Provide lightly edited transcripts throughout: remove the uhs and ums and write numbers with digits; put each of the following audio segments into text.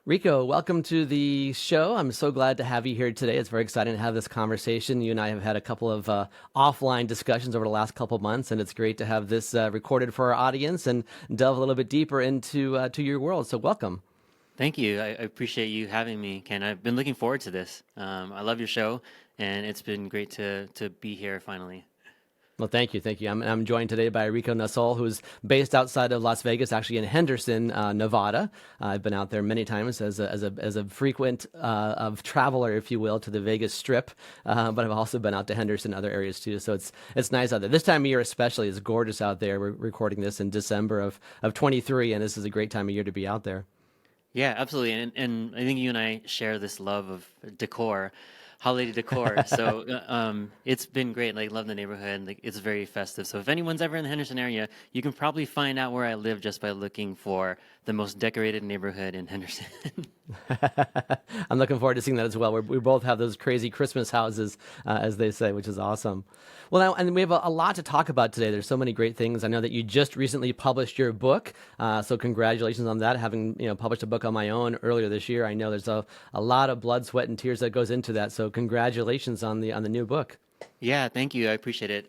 Rico, welcome to the show. I'm so glad to have you here today. It's very exciting to have this conversation. You and I have had a couple of offline discussions over the last couple of months, and it's great to have this recorded for our audience and delve a little bit deeper into to your world. So, welcome. Thank you. I appreciate you having me, Ken. I've been looking forward to this. I love your show, and it's been great to be here finally. Well, thank you, thank you. I'm joined today by Rico Nasol, who's based outside of Las Vegas, actually in Henderson, Nevada. I've been out there many times as a frequent of traveler, if you will, to the Vegas Strip. But I've also been out to Henderson, other areas too. So it's nice out there. This time of year, especially, is gorgeous out there. We're recording this in December of 23, and this is a great time of year to be out there. Yeah, absolutely. And I think you and I share this love of decor, holiday decor. So it's been great. Like, love the neighborhood. Like, it's very festive. So if anyone's ever in the Henderson area, you can probably find out where I live just by looking for the most decorated neighborhood in Henderson. I'm looking forward to seeing that as well. We both have those crazy Christmas houses, as they say, which is awesome. Well, now, and we have a lot to talk about today. There's so many great things. I know that you just recently published your book, so congratulations on that. Having published a book on my own earlier this year, I know there's a lot of blood, sweat, and tears that goes into that. So congratulations on the new book. Yeah, thank you. I appreciate it.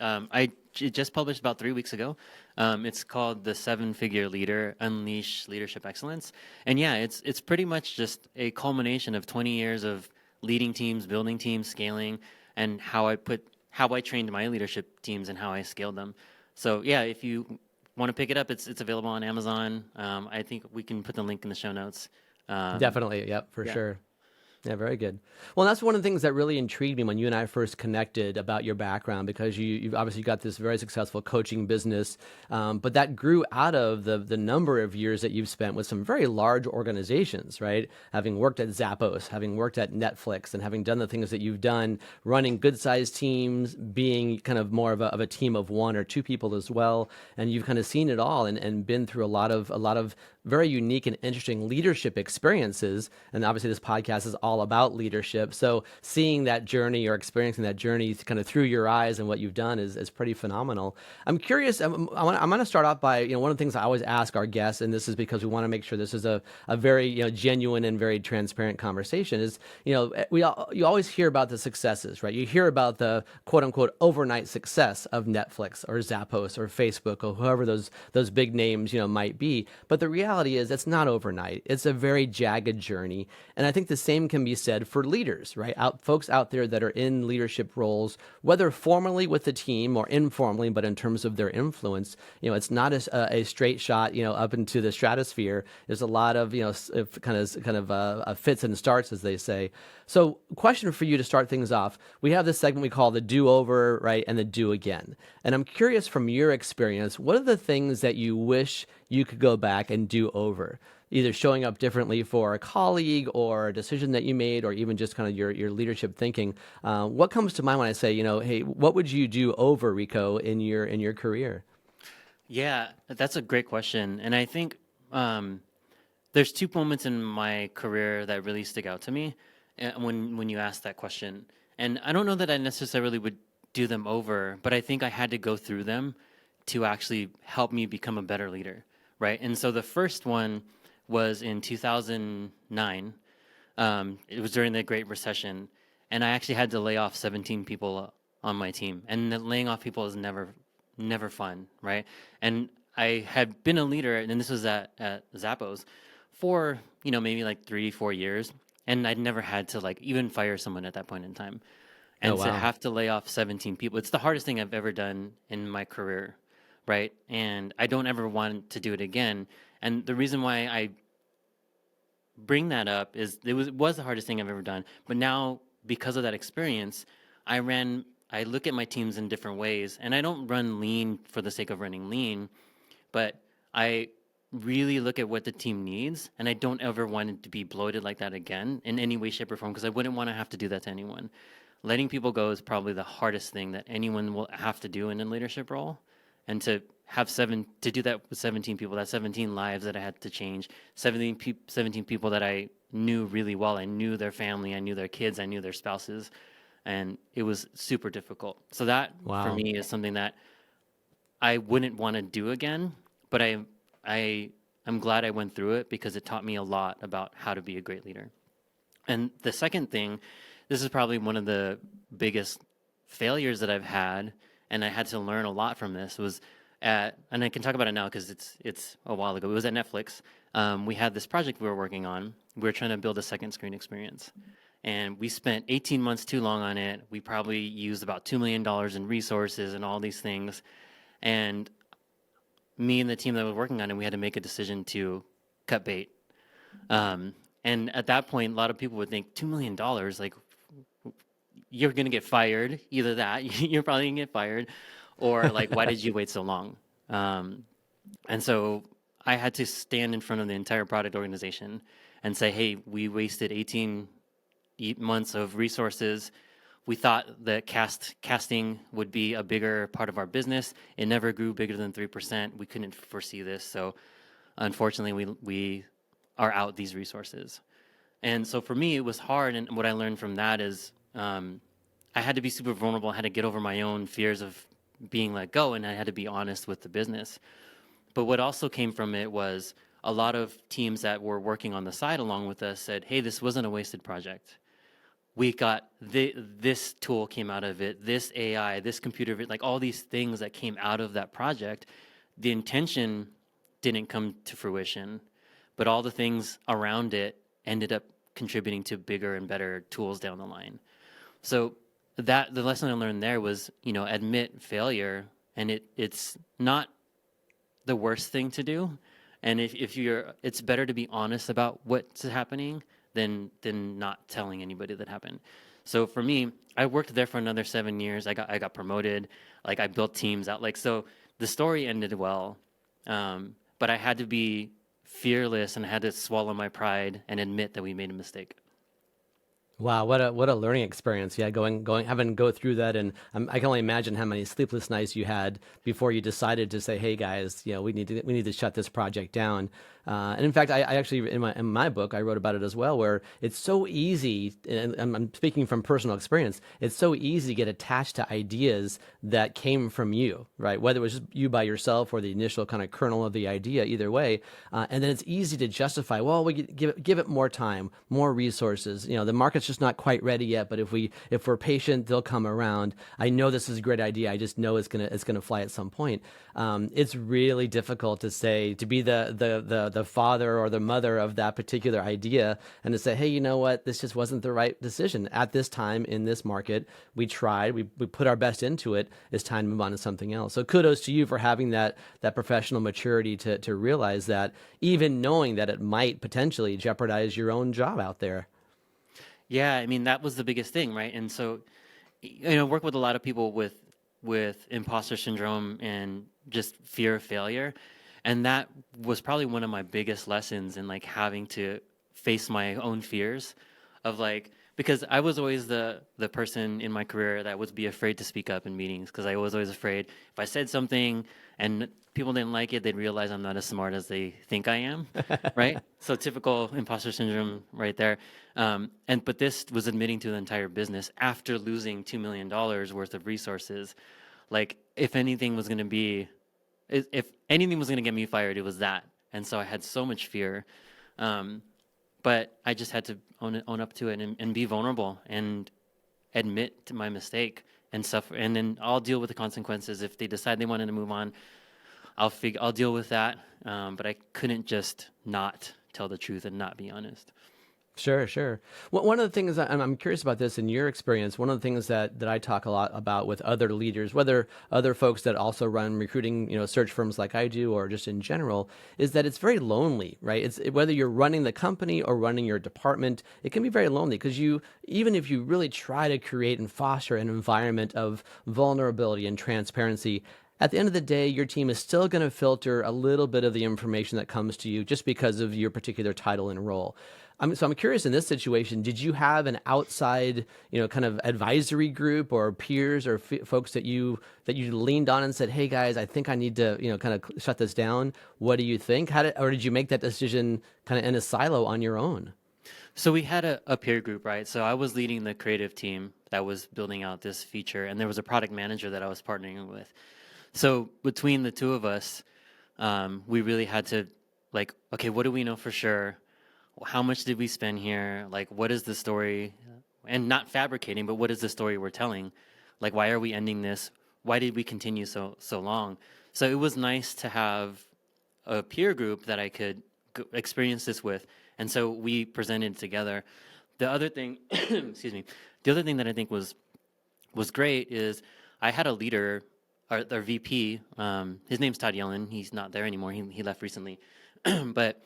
It just published about 3 weeks ago. It's called The Seven-Figure Leader: Unleash Leadership Excellence. And yeah, it's pretty much just a culmination of 20 years of leading teams, building teams, scaling, and how I trained my leadership teams and how I scaled them. So yeah, if you want to pick it up, it's available on Amazon. I think we can put the link in the show notes. Um, Definitely, yep, for yeah. sure. Yeah, very good. Well, that's one of the things that really intrigued me when you and I first connected about your background, because you've obviously got this very successful coaching business, but that grew out of the number of years that you've spent with some very large organizations, right? Having worked at Zappos, having worked at Netflix, and having done the things that you've done, running good-sized teams, being kind of more of a team of one or two people as well, and you've kind of seen it all and been through a lot of very unique and interesting leadership experiences. And obviously, this podcast is all about leadership. So seeing that journey or experiencing that journey kind of through your eyes and what you've done is pretty phenomenal. I'm curious. I'm going to start off by one of the things I always ask our guests, and this is because we want to make sure this is a very genuine and very transparent conversation. Is you always hear about the successes, right? You hear about the quote unquote overnight success of Netflix or Zappos or Facebook or whoever those big names might be, but the reality is it's not overnight. It's a very jagged journey. And I think the same can be said for leaders, right? Folks out there that are in leadership roles, whether formally with the team or informally, but in terms of their influence, it's not a straight shot, up into the stratosphere. There's a lot of, kind of fits and starts, as they say. So, question for you to start things off. We have this segment we call the do over, right, and the do again. And I'm curious, from your experience, what are the things that you wish you could go back and do over? Either showing up differently for a colleague or a decision that you made, or even just kind of your leadership thinking. What comes to mind when I say, hey, what would you do over, Rico, in your career? Yeah, that's a great question. And I think there's two moments in my career that really stick out to me when you ask that question. And I don't know that I necessarily would do them over, but I think I had to go through them to actually help me become a better leader, right? And so the first one was in 2009. It was during the Great Recession, and I actually had to lay off 17 people on my team. And laying off people is never fun, right? And I had been a leader, and this was at Zappos for maybe like 3-4 years, and I'd never had to like even fire someone at that point in time. Oh, And to wow. have to lay off 17 people, it's the hardest thing I've ever done in my career, right? And I don't ever want to do it again. And the reason why I bring that up is it was the hardest thing I've ever done. But now, because of that experience, I look at my teams in different ways, and I don't run lean for the sake of running lean, but I really look at what the team needs, and I don't ever want it to be bloated like that again in any way, shape, or form, because I wouldn't want to have to do that to anyone. Letting people go is probably the hardest thing that anyone will have to do in a leadership role, and to do that with 17 people, that's 17 lives that I had to change, 17 people that I knew really well. I knew their family, I knew their kids, I knew their spouses, and it was super difficult. So that for Wow. me is something that I wouldn't want to do again, but I I'm glad I went through it because it taught me a lot about how to be a great leader. And the second thing, this is probably one of the biggest failures that I've had, and I had to learn a lot from this, was and I can talk about it now because it's a while ago. It was at Netflix. We had this project we were working on. We were trying to build a second screen experience. And we spent 18 months too long on it. We probably used about $2 million in resources and all these things. And me and the team that was working on it, we had to make a decision to cut bait. And at that point, a lot of people would think $2 million, like, you're going to get fired. Either that, you're probably going to get fired, or like, why did you wait so long? And so I had to stand in front of the entire product organization and say, hey, we wasted 18 months of resources. We thought that casting would be a bigger part of our business. It never grew bigger than 3%. We couldn't foresee this. So unfortunately, we are out these resources. And so for me, it was hard. And what I learned from that is I had to be super vulnerable. I had to get over my own fears of being let go, and I had to be honest with the business. But what also came from it was a lot of teams that were working on the side along with us said, hey, this wasn't a wasted project. We got this tool came out of it, this AI, this computer, like all these things that came out of that project. The intention didn't come to fruition, but all the things around it ended up contributing to bigger and better tools down the line. So that the lesson I learned there was, admit failure, and it's not the worst thing to do. And if you're, it's better to be honest about what's happening than not telling anybody that happened. So for me, I worked there for another 7 years. I got promoted. Like, I built teams out. Like, so the story ended well, but I had to be fearless and I had to swallow my pride and admit that we made a mistake. Wow, what a learning experience! Yeah, having to go through that, and I can only imagine how many sleepless nights you had before you decided to say, "Hey, guys, we need to shut this project down." And in fact, I actually in my book I wrote about it as well, where it's so easy, and I'm speaking from personal experience. It's so easy to get attached to ideas that came from you, right? Whether it was just you by yourself or the initial kind of kernel of the idea, either way, and then it's easy to justify. Well, we give it more time, more resources. The market's just not quite ready yet, but if we're patient, they'll come around. I know this is a great idea. I just know it's gonna fly at some point. It's really difficult to be the father or the mother of that particular idea and to say, hey, you know what, this just wasn't the right decision at this time in this market. We tried, we put our best into it. It's time to move on to something else. So kudos to you for having that professional maturity to realize that, even knowing that it might potentially jeopardize your own job out there. Yeah, I mean, that was the biggest thing, right? And so, work with a lot of people with imposter syndrome and just fear of failure. And that was probably one of my biggest lessons in, like, having to face my own fears of, like, because I was always the person in my career that would be afraid to speak up in meetings, because I was always afraid if I said something and people didn't like it, they'd realize I'm not as smart as they think I am, right? So typical imposter syndrome right there. But this was admitting to the entire business after losing $2 million worth of resources. Like, if anything was going to get me fired, it was that. And so I had so much fear. But I just had to own up to it and be vulnerable and admit to my mistake and suffer. And then I'll deal with the consequences. If they decide they wanted to move on, I'll deal with that. But I couldn't just not tell the truth and not be honest. Sure, sure. One of the things I'm curious about this in your experience, one of the things that I talk a lot about with other leaders, whether other folks that also run recruiting, search firms like I do, or just in general, is that it's very lonely, right? It's whether you're running the company or running your department, it can be very lonely because even if you really try to create and foster an environment of vulnerability and transparency, at the end of the day, your team is still going to filter a little bit of the information that comes to you just because of your particular title and role. So I'm curious, in this situation, did you have an outside, kind of advisory group or peers or folks that you leaned on and said, "Hey guys, I think I need to, kind of shut this down. What do you think?" Or did you make that decision kind of in a silo on your own? So we had a peer group, right? So I was leading the creative team that was building out this feature, and there was a product manager that I was partnering with. So between the two of us, we really had to like, okay, what do we know for sure? How much did we spend here? Like, what is the story? And not fabricating, but what is the story we're telling? Like, why are we ending this? Why did we continue so long? So it was nice to have a peer group that I could experience this with, and so we presented together. The other thing, excuse me, the other thing that I think was great is I had a leader, our VP. His name's Todd Yellen. He's not there anymore. He left recently, but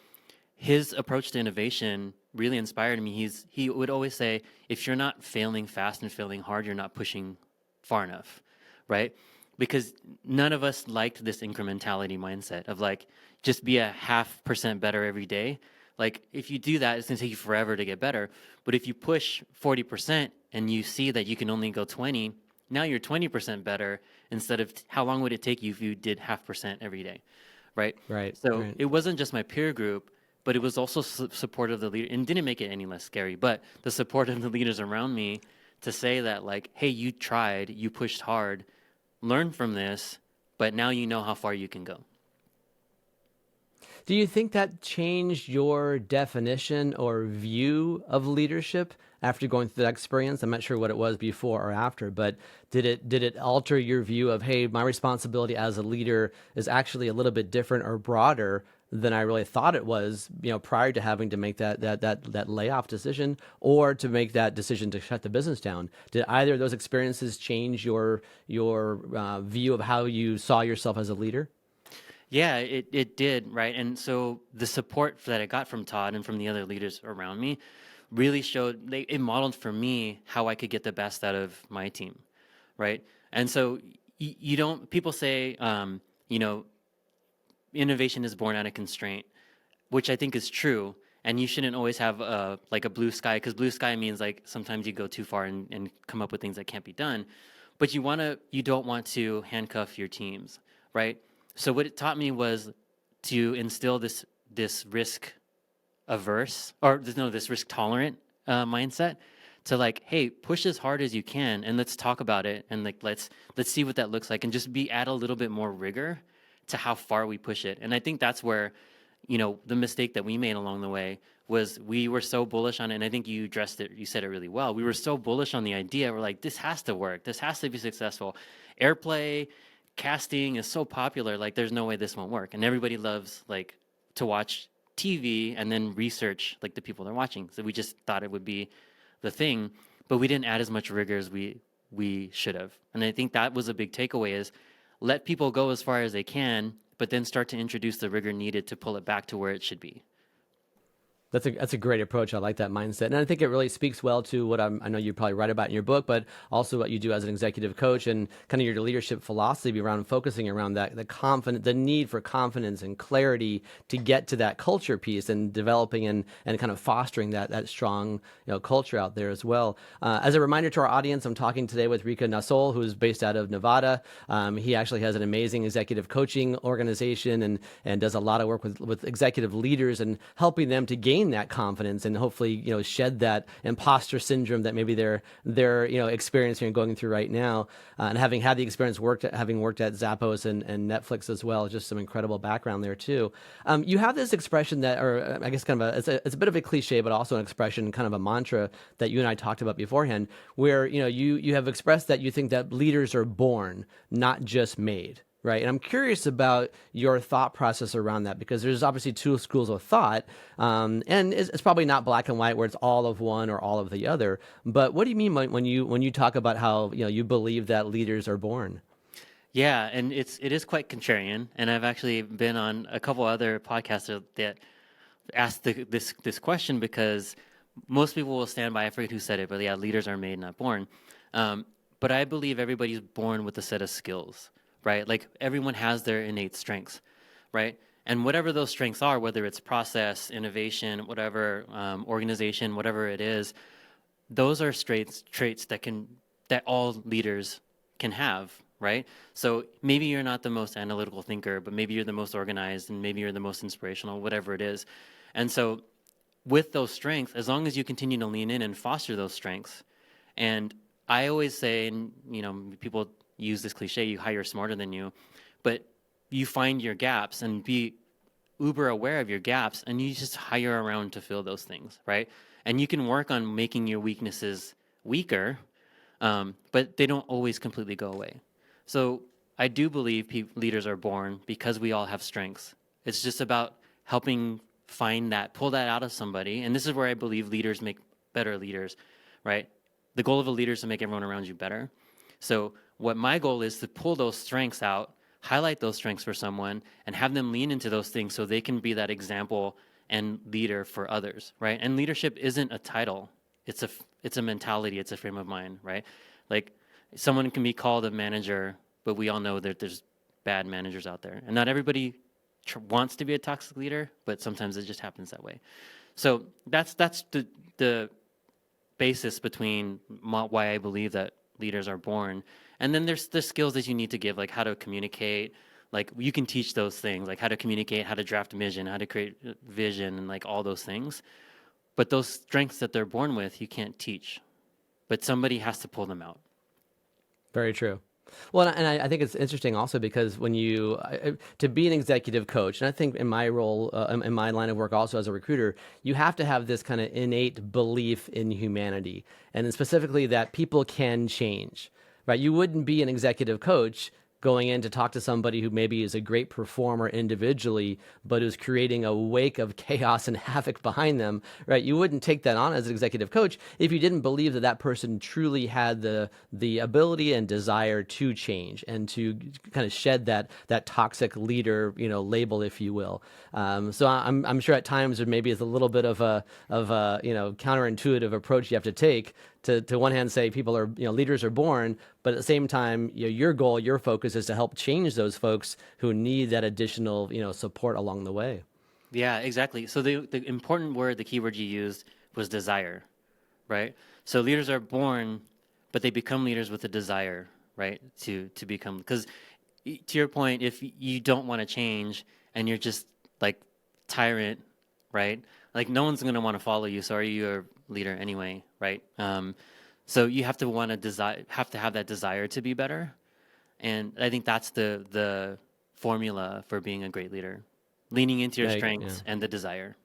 his approach to innovation really inspired me. He would always say, if you're not failing fast and failing hard, you're not pushing far enough, right? Because none of us liked this incrementality mindset of like, just be a 0.5% better every day. Like, if you do that, it's going to take you forever to get better. But if you push 40% and you see that you can only go 20, now you're 20% better instead of how long would it take you if you did 0.5% every day, right? Right, So right. it wasn't just my peer group, but it was also support of the leader, and didn't make it any less scary, but the support of the leaders around me to say that, like, hey, you tried, you pushed hard, learn from this, but now you know how far you can go. Do you think that changed your definition or view of leadership after going through that experience? I'm not sure what it was before or after, but did it alter your view of, hey, my responsibility as a leader is actually a little bit different or broader than I really thought it was, prior to having to make that layoff decision or to make that decision to shut the business down? Did either of those experiences change your view of how you saw yourself as a leader? Yeah, it did, right? And so the support that I got from Todd and from the other leaders around me really showed, it modeled for me how I could get the best out of my team, right? And so you don't, people say, you know, innovation is born out of constraint, which I think is true. And you shouldn't always have like a blue sky, because blue sky means like sometimes you go too far and come up with things that can't be done. But you don't want to handcuff your teams, right? So what it taught me was to instill this risk averse, or no, this risk tolerant mindset, to like, hey, push as hard as you can and let's talk about it, and like let's see what that looks like, and just be add a little bit more rigor to how far we push it. And I think that's where, the mistake that we made along the way was we were so bullish on it. And I think you addressed it, you said it really well. We were so bullish on the idea. We're like, this has to work. This has to be successful. Airplay, casting is so popular. Like, there's no way this won't work. And everybody loves like to watch TV and then research like the people they're watching. So we just thought it would be the thing, but we didn't add as much rigor as we should have. And I think that was a big takeaway: is let people go as far as they can, but then start to introduce the rigor needed to pull it back to where it should be. That's a great approach. I like that mindset, and I think it really speaks well to what I know you probably write about in your book, but also what you do as an executive coach and kind of your leadership philosophy around focusing around the need for confidence and clarity to get to that culture piece and developing and kind of fostering that strong culture out there as well. As a reminder to our audience, I'm talking today with Rico Nasol, who is based out of Nevada. He actually has an amazing executive coaching organization and does a lot of work with executive leaders and helping them to gain that confidence and hopefully shed that imposter syndrome that maybe they're experiencing and going through right now. And having had the experience having worked at Zappos and Netflix as well, just some incredible background there too. You have this expression that, or I guess kind of it's a bit of a cliche, but also an expression, kind of a mantra that you and I talked about beforehand, where you have expressed that you think that leaders are born, not just made. Right. And I'm curious about your thought process around that, because there's obviously two schools of thought. And it's probably not black and white where it's all of one or all of the other. But what do you mean when you talk about how you believe that leaders are born? Yeah, and it is quite contrarian. And I've actually been on a couple other podcasts that asked this question, because most people will stand by, I forget who said it, but yeah, leaders are made, not born. But I believe everybody's born with a set of skills, right? Like, everyone has their innate strengths, right? And whatever those strengths are, whether it's process, innovation, whatever, organization, whatever it is, those are traits that all leaders can have, right? So maybe you're not the most analytical thinker, but maybe you're the most organized, and maybe you're the most inspirational, whatever it is. And so with those strengths, as long as you continue to lean in and foster those strengths, and I always say, and people use this cliche, you hire smarter than you, but you find your gaps and be uber aware of your gaps, and you just hire around to fill those things, right? And you can work on making your weaknesses weaker, but they don't always completely go away. So I do believe leaders are born because we all have strengths. It's just about helping find that, pull that out of somebody. And this is where I believe leaders make better leaders, right? The goal of a leader is to make everyone around you better. So what my goal is to pull those strengths out, highlight those strengths for someone, and have them lean into those things so they can be that example and leader for others, right? And leadership isn't a title. It's a mentality, it's a frame of mind, right? Like someone can be called a manager, but we all know that there's bad managers out there. And not everybody wants to be a toxic leader, but sometimes it just happens that way. So that's the basis between why I believe that leaders are born. And then there's the skills that you need to give, like how to communicate. Like you can teach those things, like how to communicate, how to draft a vision, how to create vision, and like all those things. But those strengths that they're born with, you can't teach. But somebody has to pull them out. Very true. Well, and I think it's interesting also because when to be an executive coach, and I think in my role, in my line of work also as a recruiter, you have to have this kind of innate belief in humanity, and specifically that people can change, right? You wouldn't be an executive coach going in to talk to somebody who maybe is a great performer individually, but is creating a wake of chaos and havoc behind them, right? You wouldn't take that on as an executive coach if you didn't believe that that person truly had the ability and desire to change and to kind of shed that toxic leader, label, if you will. So I'm sure at times there maybe is a little bit of a counterintuitive approach you have to take to one hand say people are, leaders are born, but at the same time, your goal, your focus is to help change those folks who need that additional, support along the way. Yeah, exactly. So the important word, the key word you used was desire, right? So leaders are born, but they become leaders with a desire, right? To become, because to your point, if you don't want to change and you're just like tyrant, right? Like no one's going to want to follow you. So are you a leader anyway, right? So you have to have to have that desire to be better. And I think that's the formula for being a great leader, leaning into your Yeah. strengths and the desire.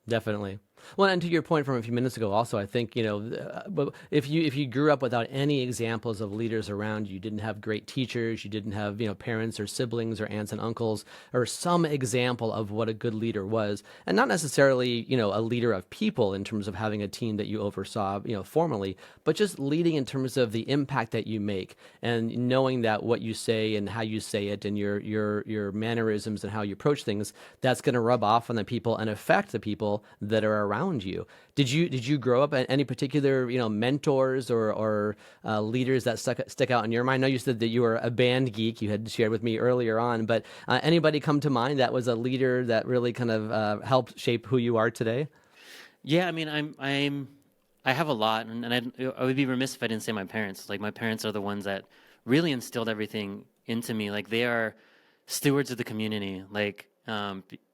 Definitely. Well, and to your point from a few minutes ago, also, I think if you grew up without any examples of leaders around you, you didn't have great teachers, you didn't have parents or siblings or aunts and uncles, or some example of what a good leader was, and not necessarily a leader of people in terms of having a team that you oversaw formally, but just leading in terms of the impact that you make and knowing that what you say and how you say it and your mannerisms and how you approach things, that's going to rub off on the people and affect the people that are around you. Did you grow up at any particular mentors or leaders that stick out in your mind? I know you said that you were a band geek. You had shared with me earlier on, but anybody come to mind that was a leader that really kind of helped shape who you are today? Yeah, I mean, I have a lot, and I would be remiss if I didn't say my parents. Like my parents are the ones that really instilled everything into me. Like they are stewards of the community. Like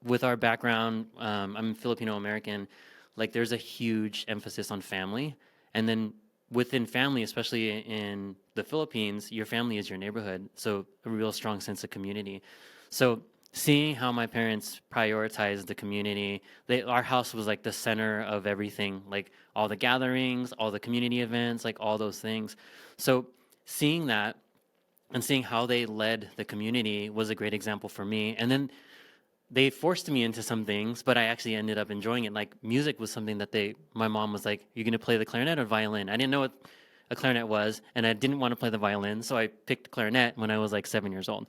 with our background, I'm Filipino American. Like there's a huge emphasis on family, and then within family, especially in the Philippines, your family is your neighborhood. So a real strong sense of community. So seeing how my parents prioritized the community, our house was like the center of everything, like all the gatherings, all the community events, like all those things. So seeing that and seeing how they led the community was a great example for me. And then they forced me into some things, but I actually ended up enjoying it. Like music was something that my mom was like, "You're going to play the clarinet or violin?" I didn't know what a clarinet was, and I didn't want to play the violin, so I picked clarinet when I was like 7 years old.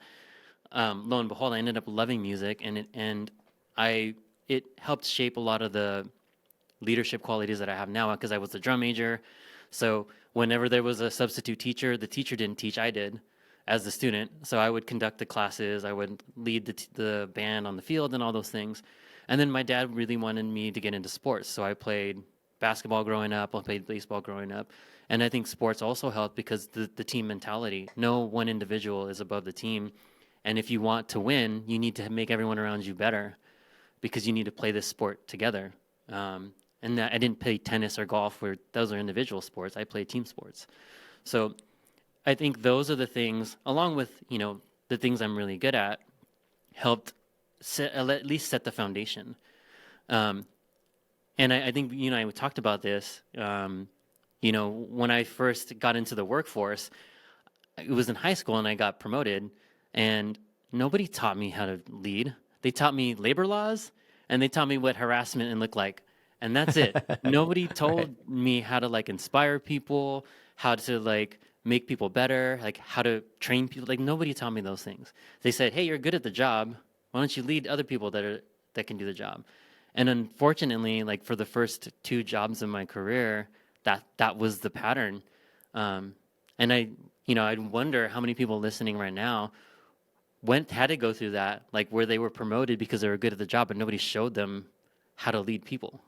Lo and behold, I ended up loving music, and it helped shape a lot of the leadership qualities that I have now because I was a drum major. So whenever there was a substitute teacher, the teacher didn't teach, I did as the student. So I would conduct the classes, I would lead the band on the field and all those things. And then my dad really wanted me to get into sports. So I played basketball growing up, I played baseball growing up. And I think sports also helped because the team mentality, no one individual is above the team. And if you want to win, you need to make everyone around you better because you need to play this sport together. And I didn't play tennis or golf where those are individual sports. I played team sports. So I think those are the things, along with, the things I'm really good at, helped at least set the foundation. Um, and I think you and I talked about this. When I first got into the workforce, it was in high school and I got promoted, and nobody taught me how to lead. They taught me labor laws and they taught me what harassment and look like. And that's it. Nobody Right. told me how to like inspire people, how to like make people better, like how to train people. Like nobody taught me those things. They said, "Hey, you're good at the job. Why don't you lead other people that can do the job?" And unfortunately, like for the first two jobs in my career, that was the pattern. And I'd wonder how many people listening right now had to go through that, like where they were promoted because they were good at the job, but nobody showed them how to lead people.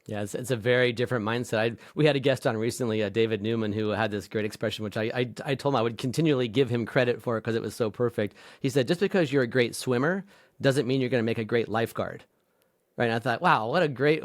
Yeah, it's a very different mindset. We had a guest on recently, David Newman, who had this great expression, which I told him I would continually give him credit for because it was so perfect. He said, just because you're a great swimmer doesn't mean you're going to make a great lifeguard. Right. And I thought, wow, what a great,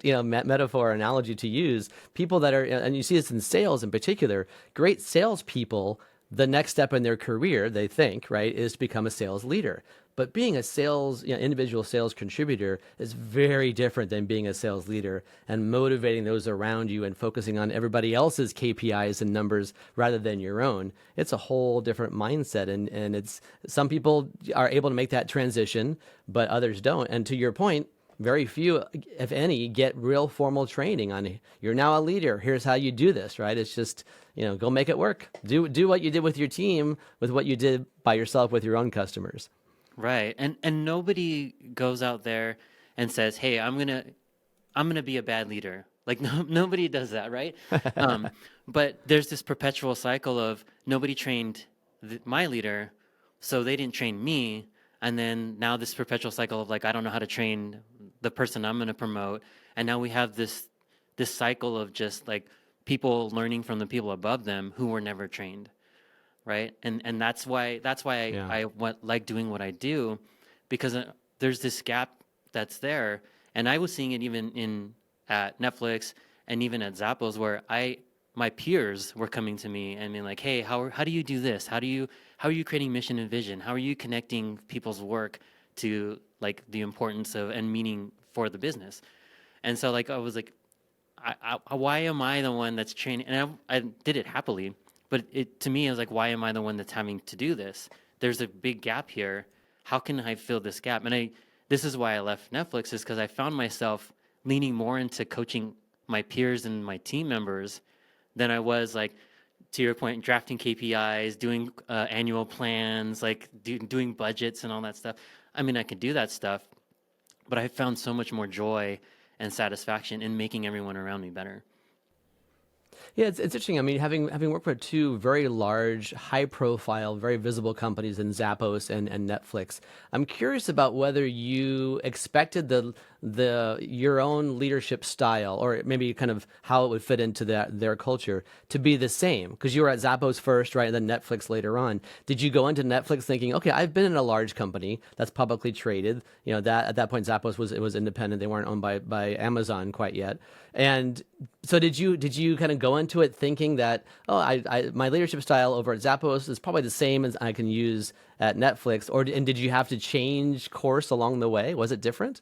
metaphor analogy to use. People that are, and you see this in sales in particular, great salespeople, the next step in their career, they think, right, is to become a sales leader. But being a sales, individual sales contributor is very different than being a sales leader and motivating those around you and focusing on everybody else's KPIs and numbers rather than your own. It's a whole different mindset. And it's some people are able to make that transition, but others don't. And to your point, very few, if any, get real formal training on you're now a leader. Here's how you do this, right? It's just, go make it work. Do what you did with your team with what you did by yourself with your own customers. Right. And nobody goes out there and says, "Hey, I'm gonna be a bad leader." Like nobody does that, right? Um, but there's this perpetual cycle of nobody trained my leader, so they didn't train me, and then now this perpetual cycle of like I don't know how to train the person I'm gonna promote, and now we have this cycle of just like people learning from the people above them who were never trained, right? And that's why Yeah. like doing what I do, because there's this gap that's there, and I was seeing it even in at Netflix and even at Zappos, where my peers were coming to me and being like, "Hey, how do you do this? How are you creating mission and vision? How are you connecting people's work to like the importance of and meaning for the business?" And so like I was like, why am I the one that's training? And I did it happily, but to me, I was like, why am I the one that's having to do this? There's a big gap here. How can I fill this gap? And this is why I left Netflix, is because I found myself leaning more into coaching my peers and my team members than I was like, to your point, drafting KPIs, doing annual plans, like doing budgets and all that stuff. I mean, I could do that stuff, but I found so much more joy and satisfaction in making everyone around me better. Yeah, it's interesting. I mean, having worked for two very large, high profile, very visible companies in Zappos and Netflix, I'm curious about whether you expected the your own leadership style, or maybe kind of how it would fit into their culture, to be the same. Because you were at Zappos first, right, and then Netflix later on. Did you go into Netflix thinking, okay, I've been in a large company that's publicly traded. That at that point Zappos was independent; they weren't owned by Amazon quite yet. And so did you kind of go into it thinking that, oh, my leadership style over at Zappos is probably the same as I can use at Netflix, and did you have to change course along the way? Was it different?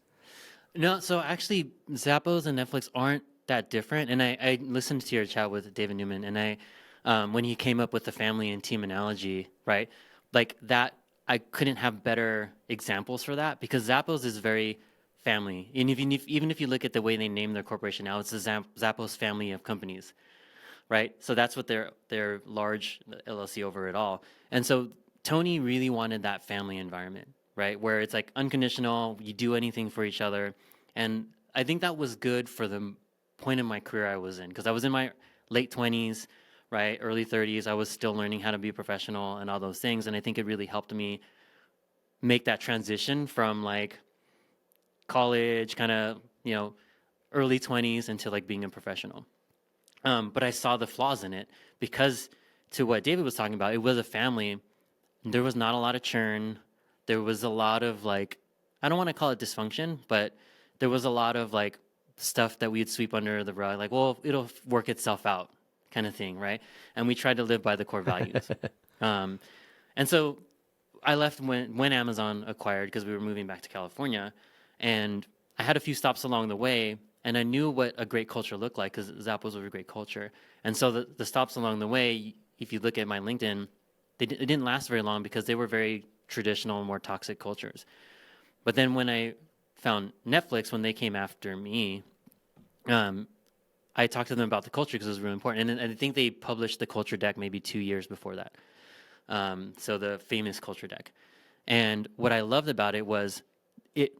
No, so actually, Zappos and Netflix aren't that different. And I listened to your chat with David Newman, and when he came up with the family and team analogy, right? Like that, I couldn't have better examples for that, because Zappos is very family. And even if you look at the way they name their corporation now, it's the Zappos family of companies, right? So that's what their large LLC over it all. And so Tony really wanted that family environment, right? Where it's like unconditional, you do anything for each other. And I think that was good for the point in my career I was in, because I was in my late 20s, right? Early 30s. I was still learning how to be a professional and all those things. And I think it really helped me make that transition from like college, kind of, early 20s into like being a professional. But I saw the flaws in it, because to what David was talking about, it was a family. There was not a lot of churn. There was a lot of like, I don't want to call it dysfunction, but there was a lot of like stuff that we'd sweep under the rug, like, well, it'll work itself out kind of thing, right? And we tried to live by the core values. Um, and so I left when Amazon acquired, because we were moving back to California, and I had a few stops along the way, and I knew what a great culture looked like because Zappos was a great culture. And so the stops along the way, if you look at my LinkedIn, it didn't last very long because they were very traditional, more toxic cultures. But then when I found Netflix, when they came after me, um, I talked to them about the culture because it was really important. And I think they published the culture deck maybe 2 years before that. So the famous culture deck. And what I loved about it was it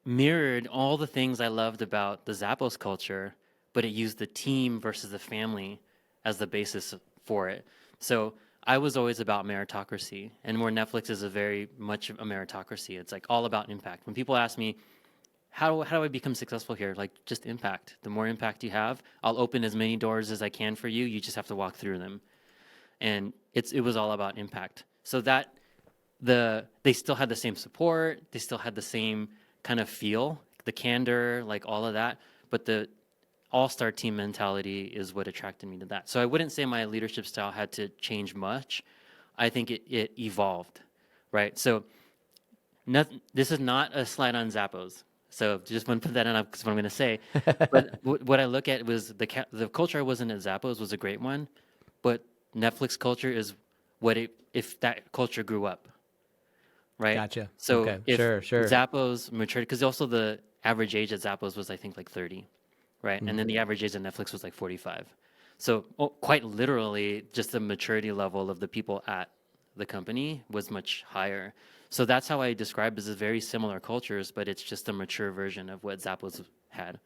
mirrored all the things I loved about the Zappos culture, but it used the team versus the family as the basis for it. So I was always about meritocracy, and where Netflix is a very much a meritocracy. It's like all about impact. When people ask me, how do I become successful here? Like, just impact. The more impact you have, I'll open as many doors as I can for you. You just have to walk through them. And it was all about impact. So that they still had the same support, they still had the same kind of feel, the candor, like all of that, but the all-star team mentality is what attracted me to that. So I wouldn't say my leadership style had to change much. I think it evolved, right? So this is not a slide on Zappos. So just want to put that in because what I'm going to say. But what I look at was the culture I was in at Zappos was a great one, but Netflix culture is if that culture grew up, right? Gotcha. So Okay. if Sure. Zappos matured, because also the average age at Zappos was I think like 30, right? And then the average age at Netflix was like 45. So quite literally, just the maturity level of the people at the company was much higher. So that's how I describe it as very similar cultures, but it's just a mature version of what Zappos had.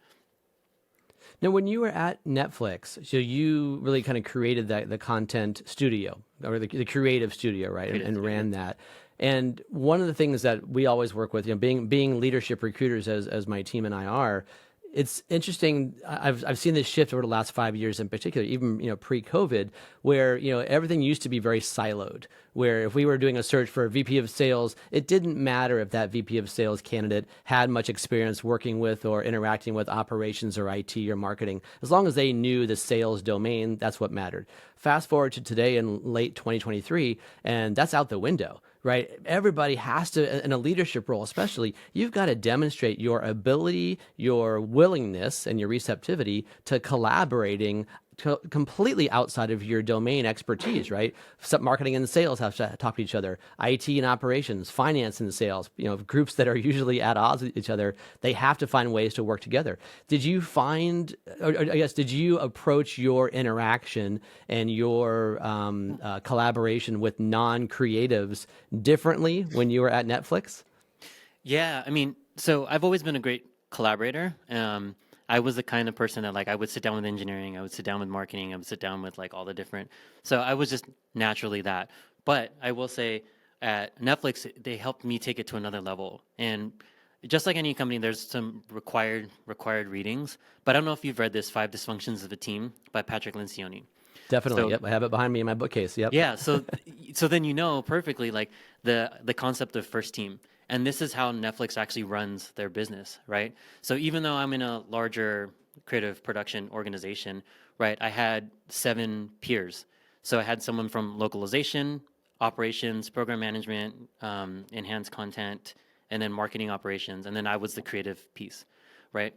Now, when you were at Netflix, so you really kind of created the content studio or the creative studio, right? Creative And studio. ran that. And one of the things that we always work with, being leadership recruiters as my team and I are, it's interesting. I've seen this shift over the last 5 years in particular, even pre-COVID, where everything used to be very siloed. Where if we were doing a search for a VP of sales, it didn't matter if that VP of sales candidate had much experience working with or interacting with operations or IT or marketing. As long as they knew the sales domain, that's what mattered. Fast forward to today in late 2023, and that's out the window. Right? Everybody has to, in a leadership role especially, you've got to demonstrate your ability, your willingness, and your receptivity to collaborating completely outside of your domain expertise, right? Marketing and sales have to talk to each other. IT and operations, finance and sales, groups that are usually at odds with each other, they have to find ways to work together. Did you find, or I guess, did you approach your interaction and your collaboration with non-creatives differently when you were at Netflix? Yeah, I mean, so I've always been a great collaborator. I was the kind of person that like I would sit down with engineering, I would sit down with marketing, I would sit down with like all the different. So I was just naturally that. But I will say at Netflix, they helped me take it to another level. And just like any company, there's some required readings. But I don't know if you've read this Five Dysfunctions of a Team by Patrick Lencioni. Definitely. So Yep. I have it behind me in my bookcase. Yep. yeah, so then you know perfectly like the concept of first team. And this is how Netflix actually runs their business, right? So even though I'm in a larger creative production organization, right, I had 7 peers. So I had someone from localization, operations, program management, enhanced content, and then marketing operations, and then I was the creative piece, right?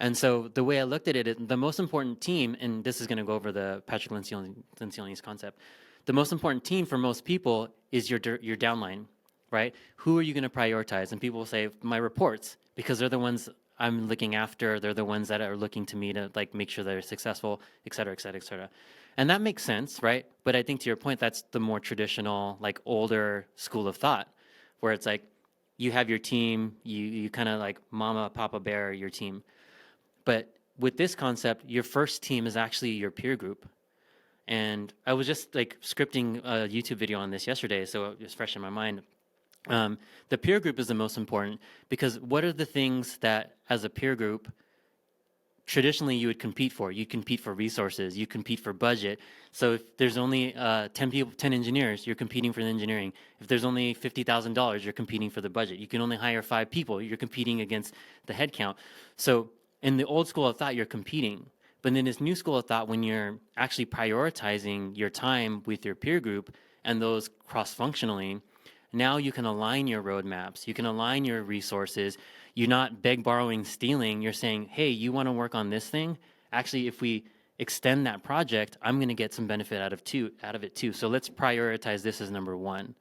And so the way I looked at it, the most important team, and this is going to go over the Patrick Lencioni's concept, the most important team for most people is your downline, right? Who are you going to prioritize? And people will say, my reports, because they're the ones I'm looking after. They're the ones that are looking to me to like make sure they're successful, et cetera, et cetera, et cetera. And that makes sense, right? But I think to your point, that's the more traditional, like older school of thought, where it's like you have your team, you kind of like mama, papa bear your team. But with this concept, your first team is actually your peer group. And I was just like scripting a YouTube video on this yesterday, so it was fresh in my mind. The peer group is the most important because what are the things that as a peer group traditionally you would compete for? You compete for resources, you compete for budget. So if there's only 10 engineers, you're competing for the engineering. If there's only $50,000, you're competing for the budget. You can only hire 5 people, you're competing against the headcount. So in the old school of thought, you're competing. But in this new school of thought, when you're actually prioritizing your time with your peer group and those cross-functionally, Now you can align your roadmaps, you can align your resources. You're not beg, borrowing, stealing. You're saying, hey, you want to work on this thing? Actually, if we extend that project, I'm going to get some benefit out of it too. So let's prioritize this as number one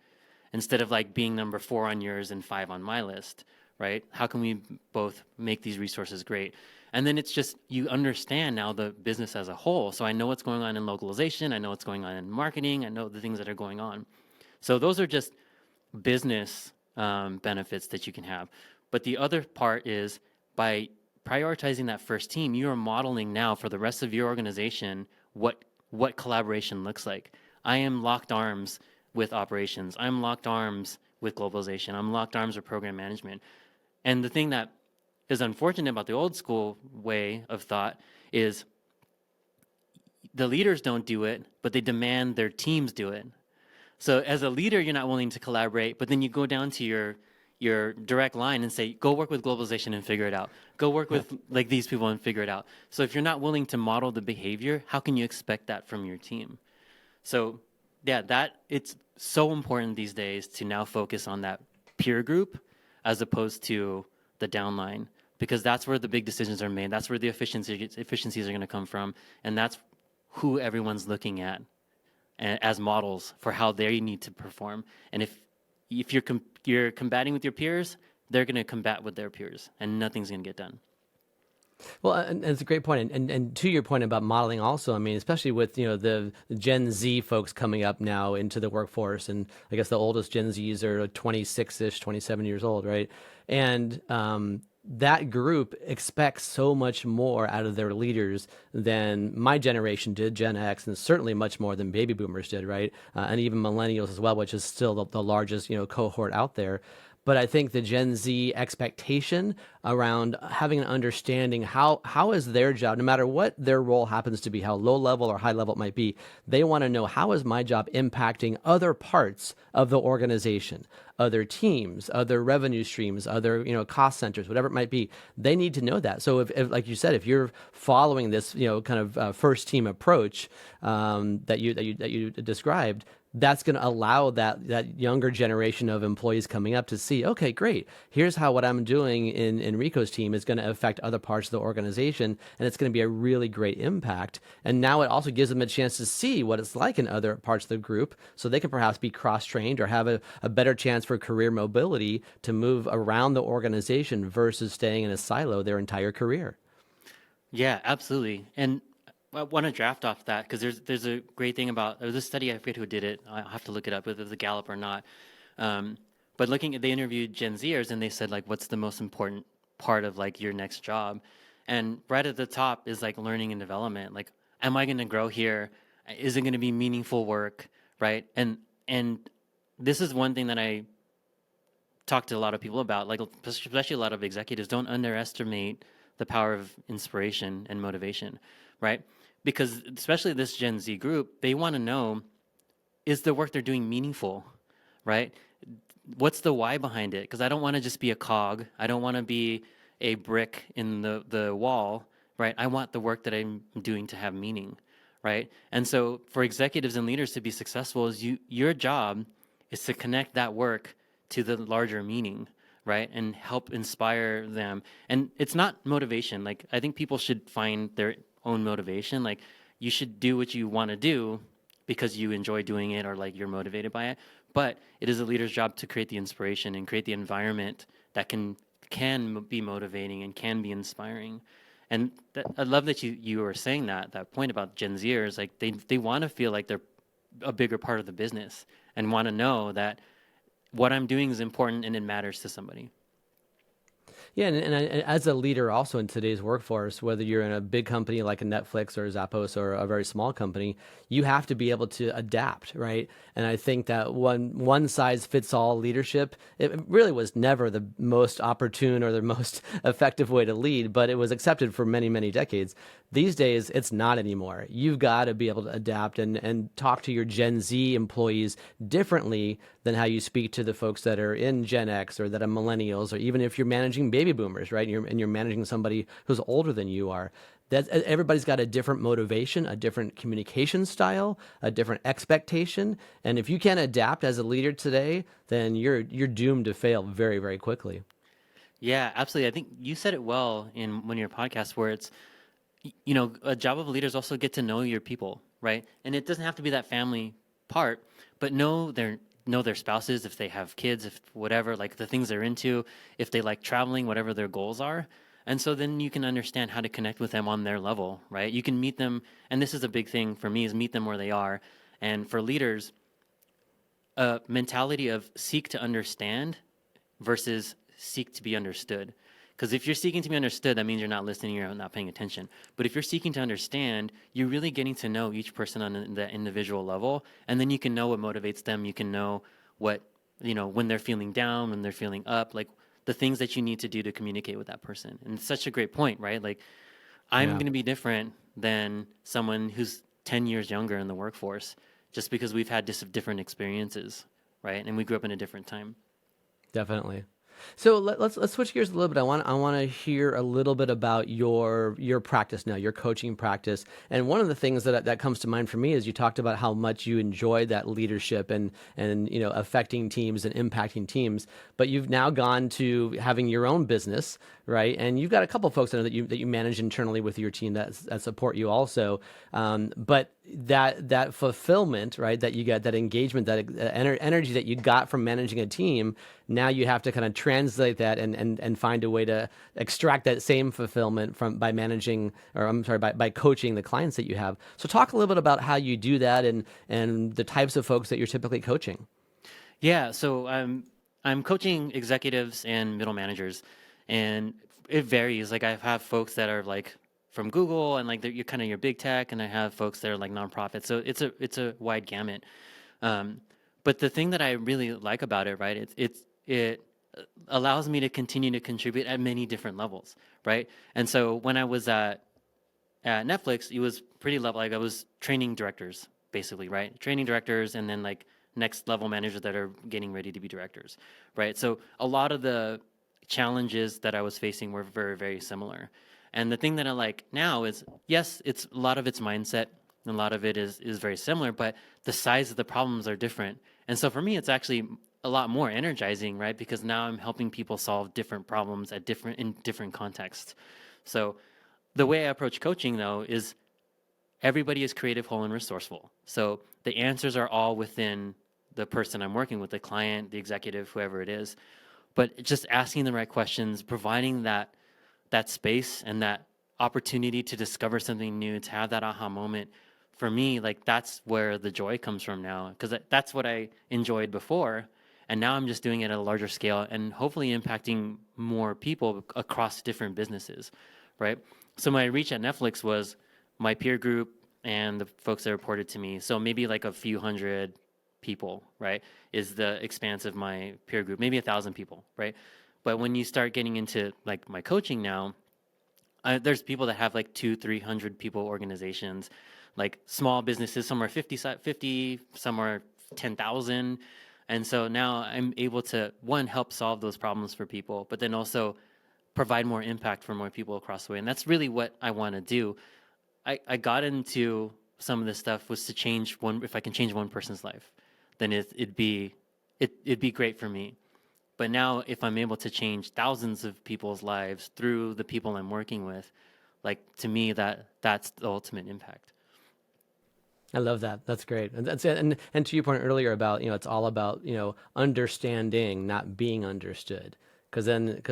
instead of like being number 4 on yours and 5 on my list, right? How can we both make these resources great? And then it's just, you understand now the business as a whole. So I know what's going on in localization. I know what's going on in marketing. I know the things that are going on. So those are just business benefits that you can have. But the other part is by prioritizing that first team, you are modeling now for the rest of your organization what collaboration looks like. I am locked arms with operations. I'm locked arms with globalization. I'm locked arms with program management. And the thing that is unfortunate about the old school way of thought is the leaders don't do it, but they demand their teams do it. So as a leader, you're not willing to collaborate, but then you go down to your direct line and say, go work with globalization and figure it out. Go work with like these people and figure it out. So if you're not willing to model the behavior, how can you expect that from your team? So yeah, that it's so important these days to now focus on that peer group as opposed to the downline, because that's where the big decisions are made. That's where the efficiencies are going to come from. And that's who everyone's looking at as models for how they need to perform. And if you're combating with your peers, they're going to combat with their peers, and nothing's going to get done. Well, and it's a great point. And to your point about modeling also, I mean, especially with, the Gen Z folks coming up now into the workforce, and I guess the oldest Gen Zs are 26-ish, 27 years old, right? And that group expects so much more out of their leaders than my generation did, Gen X, and certainly much more than baby boomers did, right? And even millennials as well, which is still the largest, cohort out there. But I think the Gen Z expectation around having an understanding how is their job, no matter what their role happens to be, how low level or high level it might be, they want to know, how is my job impacting other parts of the organization, other teams, other revenue streams, other cost centers, whatever it might be. They need to know that. So if like you said, if you're following this kind of first team approach that you described, that's going to allow that younger generation of employees coming up to see, okay, great. Here's how what I'm doing in Rico's team is going to affect other parts of the organization, and it's going to be a really great impact. And now it also gives them a chance to see what it's like in other parts of the group, so they can perhaps be cross-trained or have a better chance for career mobility to move around the organization versus staying in a silo their entire career. Yeah, absolutely. And I want to draft off that because there's a great thing about there's a study, I forget who did it. I have to look it up whether it's a Gallup or not. But they interviewed Gen Zers and they said, like, what's the most important part of like your next job? And right at the top is like learning and development. Like, am I going to grow here? Is it going to be meaningful work? Right? And this is one thing that I talk to a lot of people about, like especially a lot of executives. Don't underestimate the power of inspiration and motivation, right? Because especially this Gen Z group, they want to know, is the work they're doing meaningful, right? What's the why behind it? Because I don't want to just be a cog. I don't want to be a brick in the wall, right? I want the work that I'm doing to have meaning, right? And so for executives and leaders to be successful, your job is to connect that work to the larger meaning, right? And help inspire them. And it's not motivation. Like, I think people should find their own motivation. Like, you should do what you want to do because you enjoy doing it or like you're motivated by it. But it is a leader's job to create the inspiration and create the environment that can be motivating and can be inspiring. And I love that you were saying that point about Gen Zers. Like, they want to feel like they're a bigger part of the business and want to know that what I'm doing is important and it matters to somebody. Yeah, and as a leader also in today's workforce, whether you're in a big company like a Netflix or a Zappos or a very small company, you have to be able to adapt, right? And I think that one size fits all leadership, it really was never the most opportune or the most effective way to lead, but it was accepted for many, many decades. These days, it's not anymore. You've got to be able to adapt and talk to your Gen Z employees differently than how you speak to the folks that are in Gen X or that are millennials, or even if you're managing baby boomers, right? And you're managing somebody who's older than you are. Everybody's got a different motivation, a different communication style, a different expectation, and if you can't adapt as a leader today, then you're doomed to fail very, very quickly. Yeah, absolutely. I think you said it well in one of your podcasts where it's, a job of leaders also get to know your people, right? And it doesn't have to be that family part, but know their spouses, if they have kids, if whatever, like the things they're into, if they like traveling, whatever their goals are. And so then you can understand how to connect with them on their level, right? You can meet them, and this is a big thing for me, is meet them where they are. And for leaders, a mentality of seek to understand versus seek to be understood. Because if you're seeking to be understood, that means you're not listening, you're not paying attention. But if you're seeking to understand, you're really getting to know each person on the individual level, and then you can know what motivates them. You can know what, when they're feeling down, when they're feeling up, like the things that you need to do to communicate with that person. And it's such a great point, right? Like, I'm Yeah. going to be different than someone who's 10 years younger in the workforce just because we've had different experiences, right? And we grew up in a different time. Definitely. So let's switch gears a little bit. I want to hear a little bit about your practice now, your coaching practice. And one of the things that comes to mind for me is you talked about how much you enjoy that leadership and affecting teams and impacting teams. But you've now gone to having your own business, right? And you've got a couple folks that you manage internally with your team that support you also. But that fulfillment, right, that you get, that engagement, that energy that you got from managing a team, now you have to kind of translate that and find a way to extract that same fulfillment by managing, or I'm sorry, by coaching the clients that you have. So talk a little bit about how you do that and the types of folks that you're typically coaching. Yeah, so I'm coaching executives and middle managers, and it varies. Like I have folks that are like from Google, and like you're kind of your big tech, and I have folks that are like nonprofits. So it's a wide gamut. Um, but the thing that I really like about it, right, it allows me to continue to contribute at many different levels, right? And so when I was at Netflix, it was pretty level. Like I was training directors, basically, right? Training directors, and then like next level managers that are getting ready to be directors, right? So a lot of the challenges that I was facing were very, very similar. And the thing that I like now is, yes, it's a lot of it's mindset, and a lot of it is very similar, but the size of the problems are different. And so for me, it's actually a lot more energizing, right? Because now I'm helping people solve different problems in different contexts. So the way I approach coaching, though, is everybody is creative, whole, and resourceful. So the answers are all within the person I'm working with, the client, the executive, whoever it is. But just asking the right questions, providing that space and that opportunity to discover something new, to have that aha moment. For me, like that's where the joy comes from now, because that's what I enjoyed before. And now I'm just doing it at a larger scale and hopefully impacting more people across different businesses, right? So my reach at Netflix was my peer group and the folks that reported to me. So maybe like a few hundred people, right, is the expanse of my peer group, maybe 1,000 people, right? But when you start getting into like my coaching now, there's people that have like 200-300 people organizations, like small businesses. Some are 50, some are 10,000. And so now I'm able to, one, help solve those problems for people, but then also provide more impact for more people across the way. And that's really what I want to do. I got into some of this stuff was to change one. If I can change one person's life, then it'd be great for me. But now, if I'm able to change thousands of people's lives through the people I'm working with, like to me, that's the ultimate impact. I love that. That's great. And that's it. And to your point earlier about, it's all about, understanding, not being understood. Because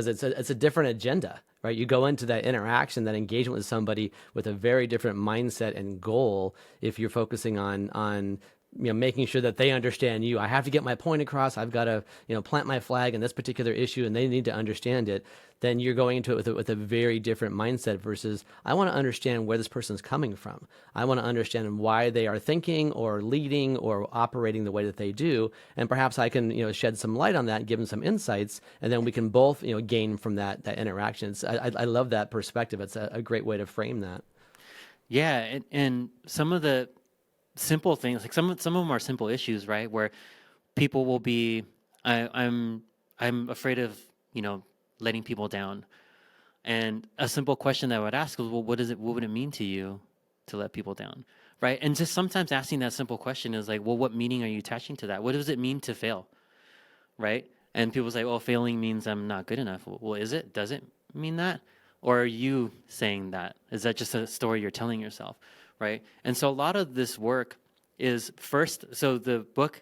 it's a different agenda, right? You go into that interaction, that engagement with somebody with a very different mindset and goal. If you're focusing on making sure that they understand you. I have to get my point across. I've got to, plant my flag in this particular issue, and they need to understand it. Then you're going into it with a very different mindset versus I want to understand where this person's coming from. I want to understand why they are thinking or leading or operating the way that they do, and perhaps I can, shed some light on that, and give them some insights, and then we can both, gain from that interaction. I love that perspective. It's a great way to frame that. Yeah, and some of the simple things, like some of them are simple issues, right? Where people will be, I'm afraid of, letting people down. And a simple question that I would ask was, well, what would it mean to you to let people down? Right. And just sometimes asking that simple question is like, well, what meaning are you attaching to that? What does it mean to fail? Right. And people say, well, failing means I'm not good enough. Well, is it? Does it mean that? Or are you saying that? Is that just a story you're telling yourself? Right. And so a lot of this work is first, so the book,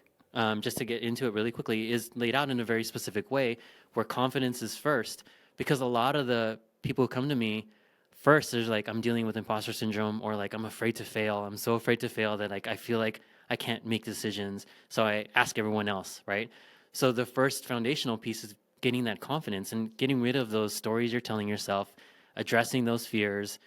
just to get into it really quickly, is laid out in a very specific way where confidence is first, because a lot of the people who come to me first, there's like, I'm dealing with imposter syndrome, or like, I'm afraid to fail. I'm so afraid to fail that like, I feel like I can't make decisions. So I ask everyone else, right? So the first foundational piece is getting that confidence and getting rid of those stories you're telling yourself, addressing those fears,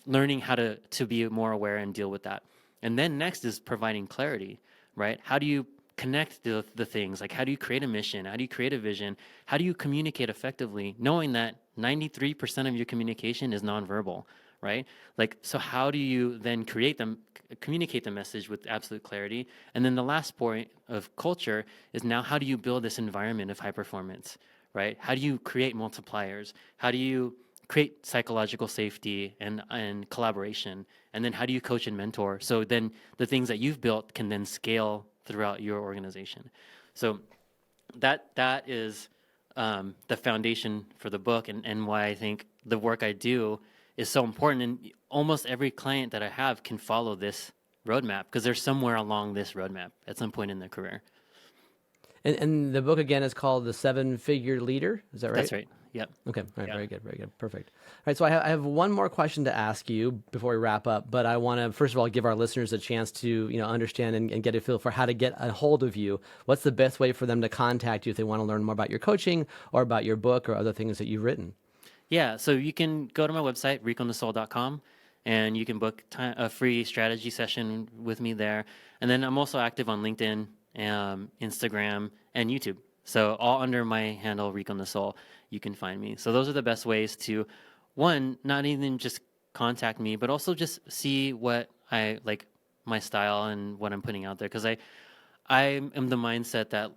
learning how to be more aware and deal with that. And then next is providing clarity, right? How do you connect the things? Like, how do you create a mission? How do you create a vision? How do you communicate effectively, knowing that 93% of your communication is nonverbal, right? Like, so how do you then communicate the message with absolute clarity? And then the last point of culture is now, how do you build this environment of high performance, right? How do you create multipliers? How do you create psychological safety and collaboration? And then how do you coach and mentor? So then the things that you've built can then scale throughout your organization. So that is the foundation for the book, and why I think the work I do is so important. And almost every client that I have can follow this roadmap because they're somewhere along this roadmap at some point in their career. And the book again is called The Seven-Figure Leader. Is that right? That's right. Yep. Okay. All right. Yeah. Very good. Very good. Perfect. All right. So I have one more question to ask you before we wrap up, but I want to first of all give our listeners a chance to understand and get a feel for how to get a hold of you. What's the best way for them to contact you if they want to learn more about your coaching or about your book or other things that you've written? Yeah. So you can go to my website, riconasol.com, and you can book a free strategy session with me there. And then I'm also active on LinkedIn, Instagram, and YouTube. So all under my handle, Rico Nasol, you can find me. So those are the best ways to, one, not even just contact me, but also just see what I like, my style and what I'm putting out there. Because I am the mindset that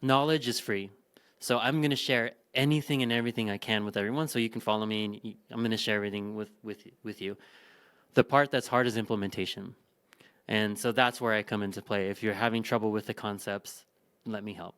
knowledge is free. So I'm going to share anything and everything I can with everyone. So you can follow me, and I'm going to share everything with you. The part that's hard is implementation. And so that's where I come into play. If you're having trouble with the concepts, let me help.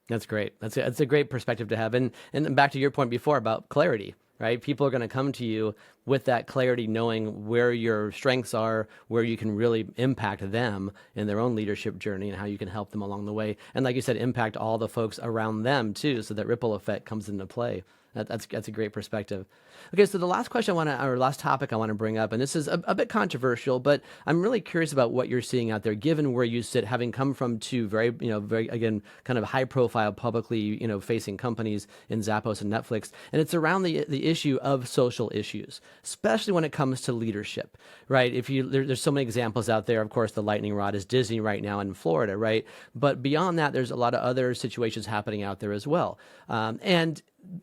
That's great. That's a great perspective to have. And back to your point before about clarity, right? People are going to come to you with that clarity, knowing where your strengths are, where you can really impact them in their own leadership journey, and how you can help them along the way. And like you said, impact all the folks around them too, so that ripple effect comes into play. That's a great perspective. Okay, so the last question last topic I want to bring up, and this is a bit controversial, but I'm really curious about what you're seeing out there, given where you sit, having come from two very again kind of high profile, publicly facing companies in Zappos and Netflix, and it's around the issue of social issues, especially when it comes to leadership, right? There's so many examples out there. Of course, the lightning rod is Disney right now in Florida, right? But beyond that, there's a lot of other situations happening out there as well,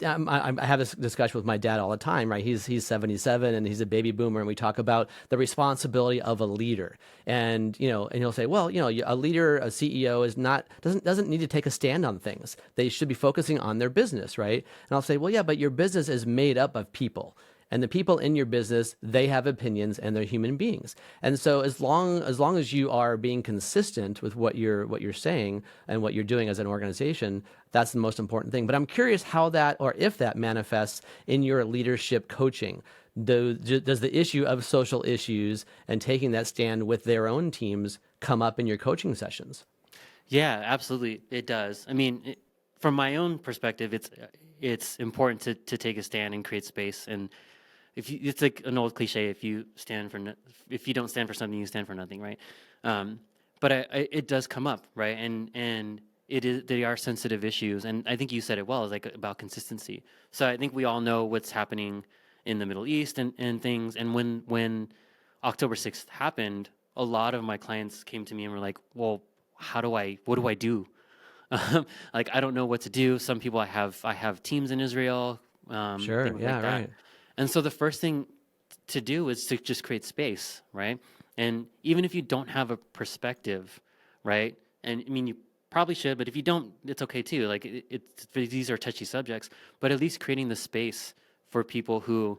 I have this discussion with my dad all the time, right? He's 77 and he's a baby boomer, and we talk about the responsibility of a leader. And he'll say, well, a leader, a CEO doesn't need to take a stand on things. They should be focusing on their business, right? And I'll say, well, yeah, but your business is made up of people. And the people in your business, they have opinions and they're human beings. And so as long as you are being consistent with what you're saying and what you're doing as an organization, that's the most important thing. But I'm curious how that, or if that, manifests in your leadership coaching. Does the issue of social issues and taking that stand with their own teams come up in your coaching sessions? Yeah, absolutely, it does. I mean, from my own perspective, it's important to take a stand and create space. And it's like an old cliche: if you don't stand for something, you stand for nothing, right? But it does come up, right? And they are sensitive issues, and I think you said it well. It's like about consistency. So I think we all know what's happening in the Middle East and things. And when October 6th happened, a lot of my clients came to me and were like, "Well, what do I do? Like, I don't know what to do." Some people I have teams in Israel, Sure. things Yeah. like that. Right. And so the first thing to do is to just create space, right? And even if you don't have a perspective, right? And I mean, probably should, but if you don't, it's okay too. Like these are touchy subjects, but at least creating the space for people who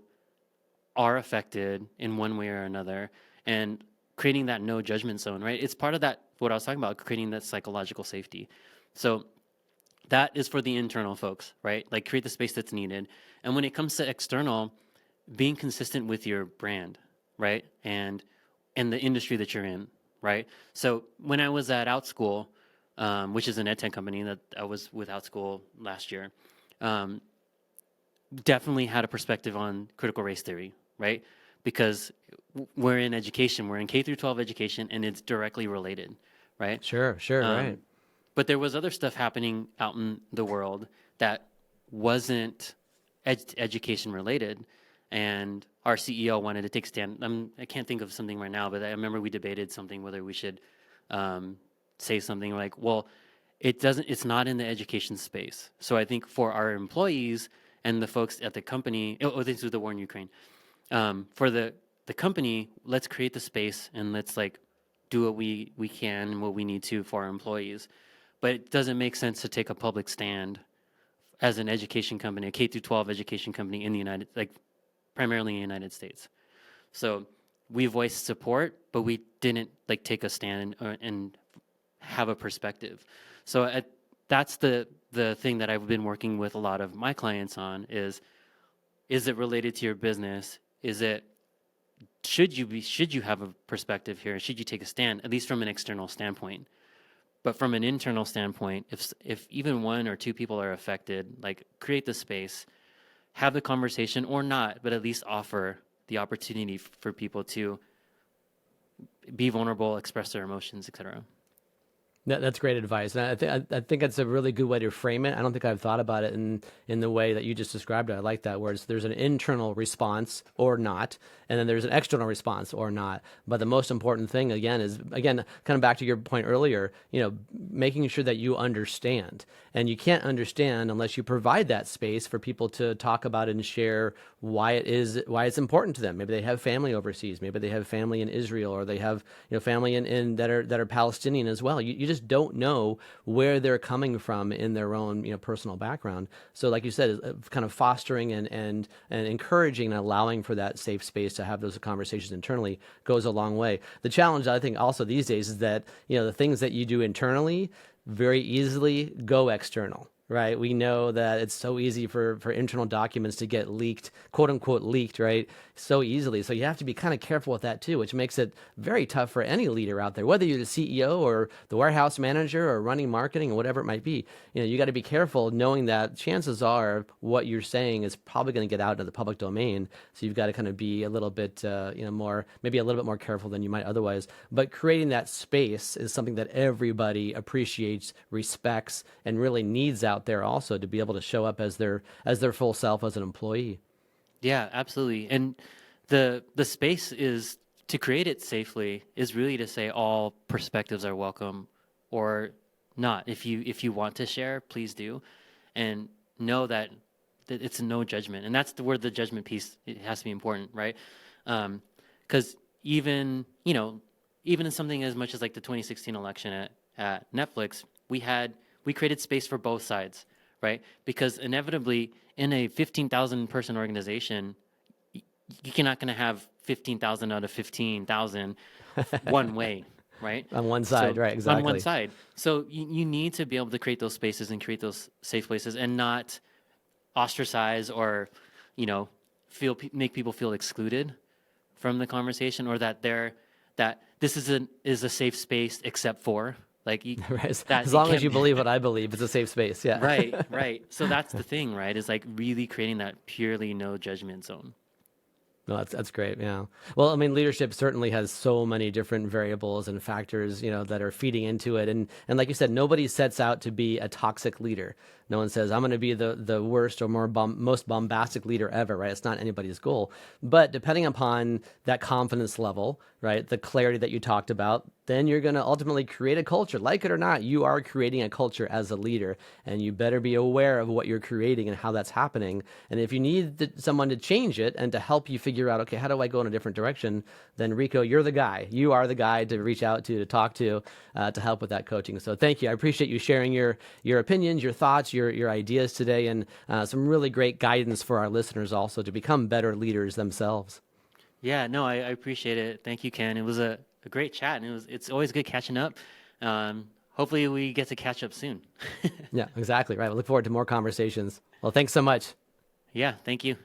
are affected in one way or another, and creating that no judgment zone, right? It's part of that, what I was talking about, creating that psychological safety. So that is for the internal folks, right? Like create the space that's needed. And when it comes to external, being consistent with your brand, right? And the industry that you're in, right? So when I was at Outschool, which is an ed tech company that I was with Outschool last year, um, definitely had a perspective on critical race theory, right? Because we're in education, we're in K through 12 education, and it's directly related, right? Sure, sure, right. But there was other stuff happening out in the world that wasn't education related, and our CEO wanted to take a stand. I can't think of something right now, but I remember we debated something whether we should say something like, "Well, it's not in the education space." So I think for our employees and the folks at the company, this was the war in Ukraine. For the company, let's create the space and let's like do what we can and what we need to for our employees. But it doesn't make sense to take a public stand as an education company, a K through 12 education company in the primarily in the United States. So we voiced support, but we didn't like take a stand and have a perspective. So that's the thing that I've been working with a lot of my clients on is it related to your business? Should you have a perspective here? Should you take a stand, at least from an external standpoint? But from an internal standpoint, if even one or two people are affected, like create the space, have the conversation or not, but at least offer the opportunity for people to be vulnerable, express their emotions, etc. That's great advice, and I think that's a really good way to frame it. I don't think I've thought about it in the way that you just described it. I like that, where there's an internal response or not, and then there's an external response or not. But the most important thing is kind of back to your point earlier. Making sure that you understand, and you can't understand unless you provide that space for people to talk about it and share why it's important to them. Maybe they have family overseas, maybe they have family in Israel, or they have family in that are Palestinian as well. You just don't know where they're coming from in their own personal background. So like you said, kind of fostering and encouraging and allowing for that safe space to have those conversations internally goes a long way. The challenge I think also these days is that the things that you do internally very easily go external. Right. We know that it's so easy for internal documents to get leaked, quote unquote leaked, right? So easily. So you have to be kind of careful with that too, which makes it very tough for any leader out there, whether you're the CEO or the warehouse manager or running marketing or whatever it might be. You got to be careful knowing that chances are what you're saying is probably going to get out into the public domain. So you've got to kind of be a little bit, maybe a little bit more careful than you might otherwise. But creating that space is something that everybody appreciates, respects, and really needs out there also to be able to show up as their full self as an employee. Yeah, absolutely. And the space is to create it safely is really to say all perspectives are welcome or not. If you want to share, please do, and know that it's no judgment. And that's where the judgment piece it has to be important, right? Because even in something as much as like the 2016 election at Netflix, we created space for both sides, right? Because inevitably, in a 15,000 person organization, you're not going to have 15,000 out of 15,000 one way, right? On one side, right? Exactly. On one side. So you need to be able to create those spaces and create those safe places, and not ostracize or make people feel excluded from the conversation, or that this is a safe space except for. Like right. As long as you believe what I believe, it's a safe space. Yeah. Right. So that's the thing, right? Is like really creating that purely no judgment zone. No, that's great. Yeah. Well, I mean, leadership certainly has so many different variables and factors, that are feeding into it. And like you said, nobody sets out to be a toxic leader. No one says, I'm going to be the worst or most bombastic leader ever, right? It's not anybody's goal. But depending upon that confidence level, right, the clarity that you talked about, then you're going to ultimately create a culture. Like it or not, you are creating a culture as a leader, and you better be aware of what you're creating and how that's happening. And if you need someone to change it and to help you figure out, okay, how do I go in a different direction, then Rico, you're the guy. You are the guy to reach out to talk to help with that coaching. So thank you. I appreciate you sharing your opinions, your thoughts, your ideas today, and some really great guidance for our listeners also to become better leaders themselves. Yeah, no, I appreciate it. Thank you, Ken. It was a great chat, and it's always good catching up. Hopefully, we get to catch up soon. Yeah, exactly. Right. We look forward to more conversations. Well, thanks so much. Yeah, thank you.